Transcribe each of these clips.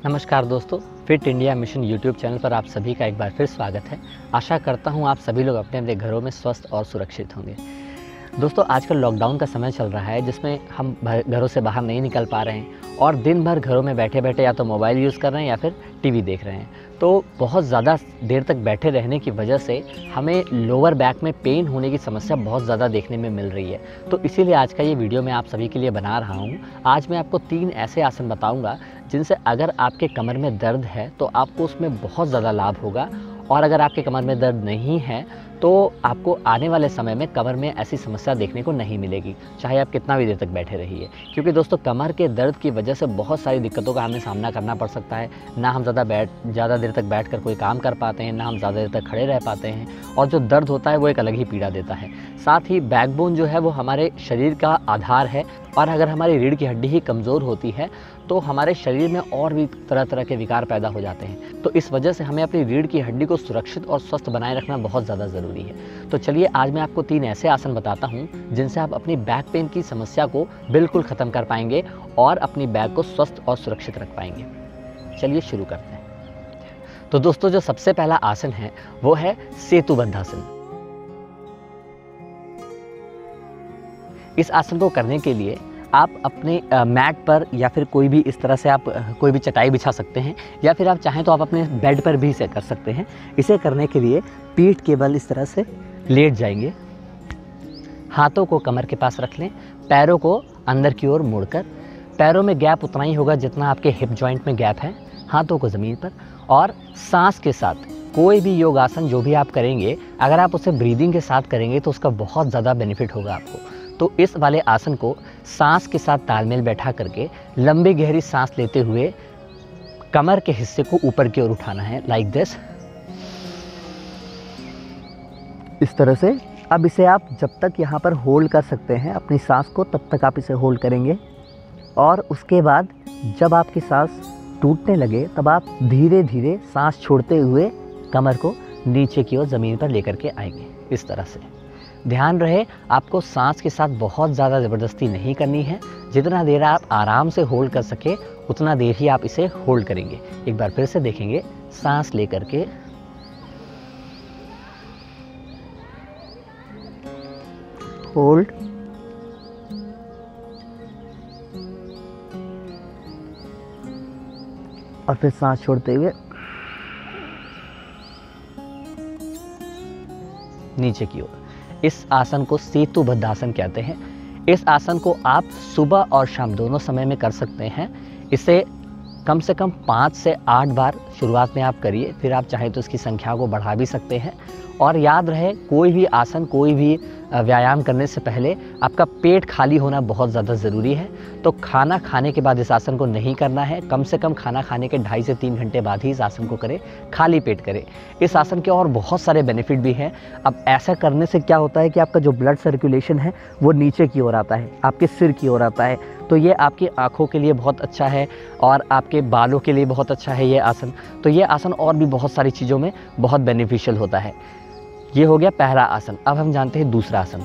नमस्कार दोस्तों, fit India mission YouTube channel पर आप सभी का एक बार फिर स्वागत है। आशा करता हूं आप सभी लोग अपने अपने घरों में स्वस्थ और सुरक्षित होंगे। दोस्तों, आजकल लॉकडाउन का समय चल रहा है जिसमें हम घरों से बाहर नहीं निकल पा रहे हैं और दिन भर घरों में बैठे बैठे या तो मोबाइल यूज़ कर रहे हैं या फिर टीवी देख रहे हैं। तो बहुत ज़्यादा देर तक बैठे रहने की वजह से हमें लोअर बैक में पेन होने की समस्या बहुत ज़्यादा देखने में मिल रही है। तो इसीलिए आज का ये वीडियो मैं आप सभी के लिए बना रहा हूँ। आज मैं आपको 3 ऐसे आसन बताऊँगा जिनसे अगर आपके कमर में दर्द है तो आपको उसमें बहुत ज़्यादा लाभ होगा, और अगर आपके कमर में दर्द नहीं है तो आपको आने वाले समय में कमर में ऐसी समस्या देखने को नहीं मिलेगी, चाहे आप कितना भी देर तक बैठे रहिए। क्योंकि दोस्तों, कमर के दर्द की वजह से बहुत सारी दिक्कतों का हमें सामना करना पड़ सकता है। ना हम ज़्यादा देर तक बैठकर कोई काम कर पाते हैं, ना हम ज़्यादा देर तक खड़े रह पाते हैं, और जो दर्द होता है वो एक अलग ही पीड़ा देता है। साथ ही बैकबोन जो है वो हमारे शरीर का आधार है, और अगर हमारी रीढ़ की हड्डी ही कमज़ोर होती है तो हमारे शरीर में और भी तरह तरह के विकार पैदा हो जाते हैं। तो इस वजह से हमें अपनी रीढ़ की हड्डी को सुरक्षित और स्वस्थ बनाए रखना बहुत ज़्यादा ज़रूरी है। तो चलिए, आज मैं आपको 3 ऐसे आसन बताता हूँ जिनसे आप अपनी बैक पेन की समस्या को बिल्कुल ख़त्म कर पाएंगे और अपनी बैक को स्वस्थ और सुरक्षित रख पाएंगे। चलिए शुरू करते हैं। तो दोस्तों, जो सबसे पहला आसन है वो है सेतुबद्धासन। इस आसन को करने के लिए आप अपने मैट पर या फिर कोई भी इस तरह से आप कोई भी चटाई बिछा सकते हैं, या फिर आप चाहें तो आप अपने बेड पर भी इसे कर सकते हैं। इसे करने के लिए पीठ के बल इस तरह से लेट जाएंगे, हाथों को कमर के पास रख लें, पैरों को अंदर की ओर मोड़कर, पैरों में गैप उतना ही होगा जितना आपके हिप जॉइंट में गैप है, हाथों को ज़मीन पर, और सांस के साथ कोई भी योगासन जो भी आप करेंगे, अगर आप उसे ब्रीदिंग के साथ करेंगे तो उसका बहुत ज़्यादा बेनिफिट होगा आपको। तो इस वाले आसन को सांस के साथ तालमेल बैठा करके लंबी गहरी सांस लेते हुए कमर के हिस्से को ऊपर की ओर उठाना है, लाइक दिस, इस तरह से। अब इसे आप जब तक यहाँ पर होल्ड कर सकते हैं अपनी सांस को, तब तक आप इसे होल्ड करेंगे, और उसके बाद जब आपकी सांस टूटने लगे तब आप धीरे धीरे सांस छोड़ते हुए कमर को नीचे की ओर ज़मीन पर लेकर के आएंगे, इस तरह से। ध्यान रहे, आपको सांस के साथ बहुत ज़्यादा ज़बरदस्ती नहीं करनी है। जितना देर आप आराम से होल्ड कर सके उतना देर ही आप इसे होल्ड करेंगे। एक बार फिर से देखेंगे, सांस लेकर के होल्ड, और फिर सांस छोड़ते हुए नीचे की ओर। इस आसन को सेतुबद्धासन कहते हैं। इस आसन को आप सुबह और शाम दोनों समय में कर सकते हैं। इसे कम से कम 5 से 8 बार शुरुआत में आप करिए, फिर आप चाहें तो इसकी संख्या को बढ़ा भी सकते हैं। और याद रहे, कोई भी आसन, कोई भी व्यायाम करने से पहले आपका पेट खाली होना बहुत ज़्यादा ज़रूरी है। तो खाना खाने के बाद इस आसन को नहीं करना है। कम से कम खाना खाने के 2.5 से 3 घंटे बाद ही इस आसन को करें, खाली पेट करें। इस आसन के और बहुत सारे बेनिफिट भी हैं। अब ऐसा करने से क्या होता है कि आपका जो ब्लड सर्कुलेशन है वो नीचे की ओर आता है, आपके सिर की ओर आता है। तो ये आपकी आँखों के लिए बहुत अच्छा है और आपके बालों के लिए बहुत अच्छा है ये आसन। तो ये आसन और भी बहुत सारी चीज़ों में बहुत बेनिफिशियल होता है। ये हो गया पहला आसन। अब हम जानते हैं दूसरा आसन।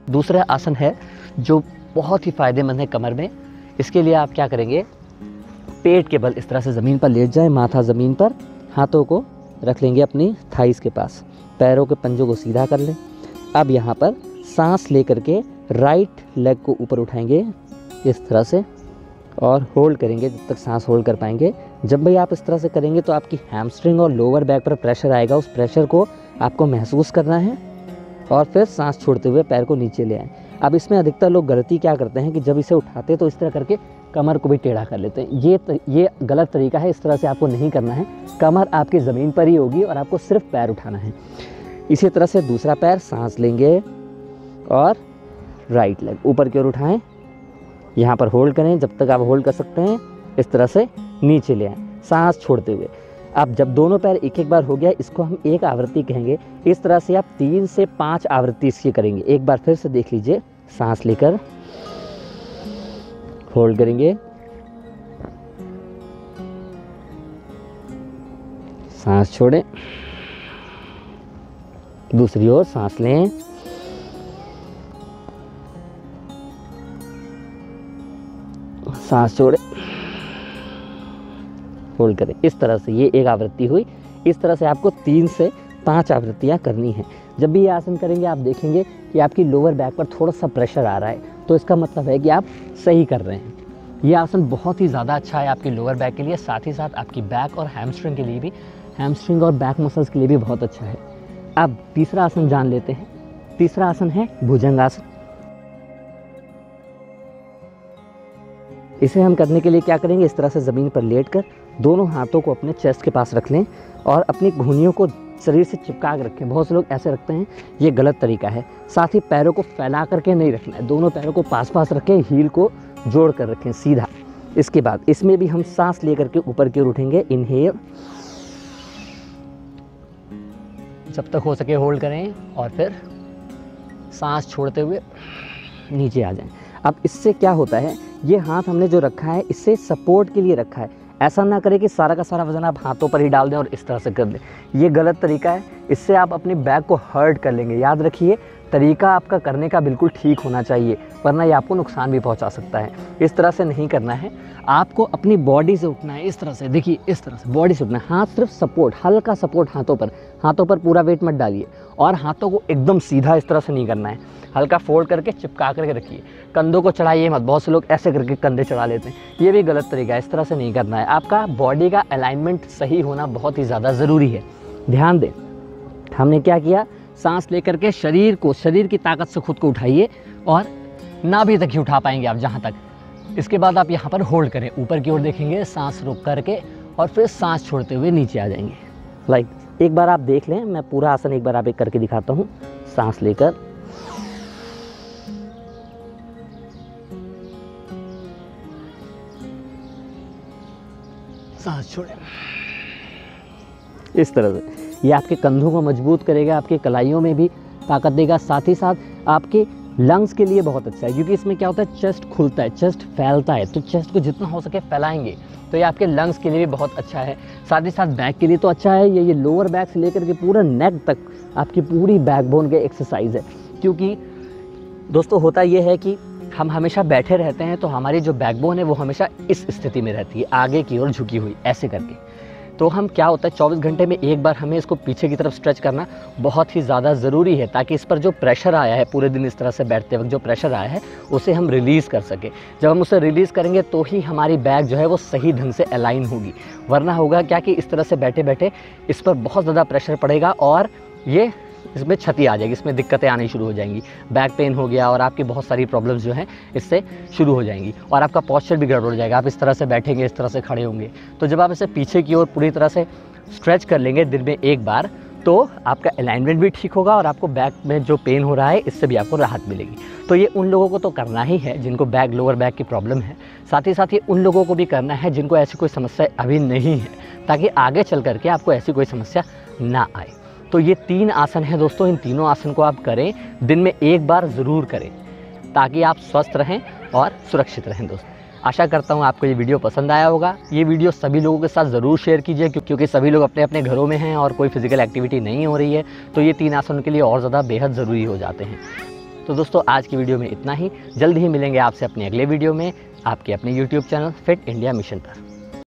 दूसरा आसन है जो बहुत ही फायदेमंद है कमर में। इसके लिए आप क्या करेंगे, पेट के बल इस तरह से ज़मीन पर लेट जाएं, माथा ज़मीन पर, हाथों को रख लेंगे अपनी थाइस के पास, पैरों के पंजों को सीधा कर लें। अब यहाँ पर सांस लेकर के राइट लेग को ऊपर उठाएंगे इस तरह से, और होल्ड करेंगे जब तक सांस होल्ड कर पाएंगे। जब भी आप इस तरह से करेंगे तो आपकी हैमस्ट्रिंग और लोअर बैक पर प्रेशर आएगा, उस प्रेशर को आपको महसूस करना है, और फिर सांस छोड़ते हुए पैर को नीचे ले आएं। अब इसमें अधिकतर लोग गलती क्या करते हैं कि जब इसे उठाते हैं तो इस तरह करके कमर को भी टेढ़ा कर लेते हैं। ये गलत तरीका है। इस तरह से आपको नहीं करना है। कमर आपकी ज़मीन पर ही होगी और आपको सिर्फ पैर उठाना है। इसी तरह से दूसरा पैर, सांस लेंगे और राइट लेग ऊपर की ओर उठाएं, यहाँ पर होल्ड करें जब तक आप होल्ड कर सकते हैं, इस तरह से नीचे ले आएं सांस छोड़ते हुए। अब जब दोनों पैर एक एक बार हो गया, इसको हम एक आवृत्ति कहेंगे। इस तरह से आप 3 से 5 आवृत्ति इसकी करेंगे। एक बार फिर से देख लीजिए, सांस लेकर होल्ड करेंगे, सांस छोड़ें, दूसरी ओर सांस लें, सांस छोड़े, होल्ड करें। इस तरह से ये एक आवृत्ति हुई। इस तरह से आपको 3 से 5 आवृत्तियाँ करनी हैं। जब भी ये आसन करेंगे आप देखेंगे कि आपकी लोअर बैक पर थोड़ा सा प्रेशर आ रहा है, तो इसका मतलब है कि आप सही कर रहे हैं। ये आसन बहुत ही ज़्यादा अच्छा है आपकी लोअर बैक के लिए, साथ ही साथ आपकी बैक और हैमस्ट्रिंग के लिए भी, हैमस्ट्रिंग और बैक मसल्स के लिए भी बहुत अच्छा है। अब तीसरा आसन जान लेते हैं। तीसरा आसन है भुजंगासन। इसे हम करने के लिए क्या करेंगे, इस तरह से ज़मीन पर लेटकर दोनों हाथों को अपने चेस्ट के पास रख लें और अपनी घुनियों को शरीर से चिपका कर रखें। बहुत से लोग ऐसे रखते हैं, ये गलत तरीका है। साथ ही पैरों को फैला करके नहीं रखना है, दोनों पैरों को पास पास रखें, हील को जोड़ कर रखें सीधा। इसके बाद इसमें भी हम सांस लेकर के ऊपर की ओर उठेंगे। इनहेल, जब तक हो सके होल्ड करें और फिर सांस छोड़ते हुए नीचे आ जाएं। अब इससे क्या होता है, ये हाथ हमने जो रखा है इससे सपोर्ट के लिए रखा है। ऐसा ना करें कि सारा का सारा वजन आप हाथों पर ही डाल दें और इस तरह से कर दें, ये गलत तरीका है। इससे आप अपनी बैक को हर्ट कर लेंगे। याद रखिए, तरीका आपका करने का बिल्कुल ठीक होना चाहिए, वरना ये आपको नुकसान भी पहुंचा सकता है। इस तरह से नहीं करना है, आपको अपनी बॉडी से उठना है। इस तरह से देखिए, इस तरह से बॉडी से उठना है। हाथ सिर्फ सपोर्ट, हल्का सपोर्ट हाथों पर पूरा वेट मत डालिए और हाथों को एकदम सीधा इस तरह से नहीं करना है। हल्का फोल्ड करके चिपका करके रखिए। कंधों को चढ़ाइए मत। बहुत से लोग ऐसे करके कंधे चढ़ा लेते हैं, ये भी गलत तरीका है। इस तरह से नहीं करना है। आपका बॉडी का अलाइनमेंट सही होना बहुत ही ज़्यादा ज़रूरी है। ध्यान दें, हमने क्या किया, सांस लेकर के शरीर की ताकत से खुद को उठाइए और नाभि तक ही उठा पाएंगे आप, जहाँ तक। इसके बाद आप यहाँ पर होल्ड करें, ऊपर की ओर देखेंगे, सांस रोक करके और फिर सांस छोड़ते हुए नीचे आ जाएंगे। लाइक एक बार आप देख लें, मैं पूरा आसन एक बार आप एक करके दिखाता हूँ। सांस लेकर, सांस छोड़ें, इस तरह से। ये आपके कंधों को मजबूत करेगा, आपके कलाइयों में भी ताकत देगा, साथ ही साथ आपके लंग्स के लिए बहुत अच्छा है, क्योंकि इसमें क्या होता है, चेस्ट खुलता है, चेस्ट फैलता है। तो चेस्ट को जितना हो सके फैलाएंगे तो ये आपके लंग्स के लिए भी बहुत अच्छा है। साथ ही साथ बैक के लिए तो अच्छा है। ये लोअर बैक से लेकर के पूरा नेक तक आपकी पूरी बैकबोन के एक्सरसाइज है। क्योंकि दोस्तों होता ये है कि हम हमेशा बैठे रहते हैं, तो हमारी जो बैकबोन है वो हमेशा इस स्थिति में रहती है, आगे की ओर झुकी हुई ऐसे करके। तो हम क्या होता है, 24 घंटे में एक बार हमें इसको पीछे की तरफ स्ट्रेच करना बहुत ही ज़्यादा ज़रूरी है, ताकि इस पर जो प्रेशर आया है पूरे दिन इस तरह से बैठते वक्त जो प्रेशर आया है उसे हम रिलीज़ कर सकें। जब हम उसे रिलीज़ करेंगे तो ही हमारी बैक जो है वो सही ढंग से अलाइन होगी। वरना होगा क्या कि इस तरह से बैठे बैठे इस पर बहुत ज़्यादा प्रेशर पड़ेगा और ये इसमें क्षति आ जाएगी, इसमें दिक्कतें आनी शुरू हो जाएंगी। बैक पेन हो गया और आपकी बहुत सारी प्रॉब्लम्स जो हैं इससे शुरू हो जाएंगी और आपका पोस्चर भी गड़बड़ हो जाएगा। आप इस तरह से बैठेंगे, इस तरह से खड़े होंगे। तो जब आप इसे पीछे की ओर पूरी तरह से स्ट्रेच कर लेंगे दिन में एक बार, तो आपका अलाइनमेंट भी ठीक होगा और आपको बैक में जो पेन हो रहा है इससे भी आपको राहत मिलेगी। तो ये उन लोगों को तो करना ही है जिनको लोअर बैक की प्रॉब्लम है। साथ ही साथ ये उन लोगों को भी करना है जिनको ऐसी कोई समस्या अभी नहीं है, ताकि आगे चल करके आपको ऐसी कोई समस्या ना आए। तो ये 3 आसन हैं दोस्तों, इन तीनों आसन को आप करें, दिन में एक बार ज़रूर करें, ताकि आप स्वस्थ रहें और सुरक्षित रहें। दोस्तों आशा करता हूँ आपको ये वीडियो पसंद आया होगा। ये वीडियो सभी लोगों के साथ ज़रूर शेयर कीजिए, क्योंकि सभी लोग अपने अपने घरों में हैं और कोई फिजिकल एक्टिविटी नहीं हो रही है, तो ये 3 आसन के लिए और ज़्यादा बेहद ज़रूरी हो जाते हैं। तो दोस्तों आज की वीडियो में इतना ही। जल्द ही मिलेंगे आपसे अपने अगले वीडियो में, आपके अपने YouTube channel fit India mission पर।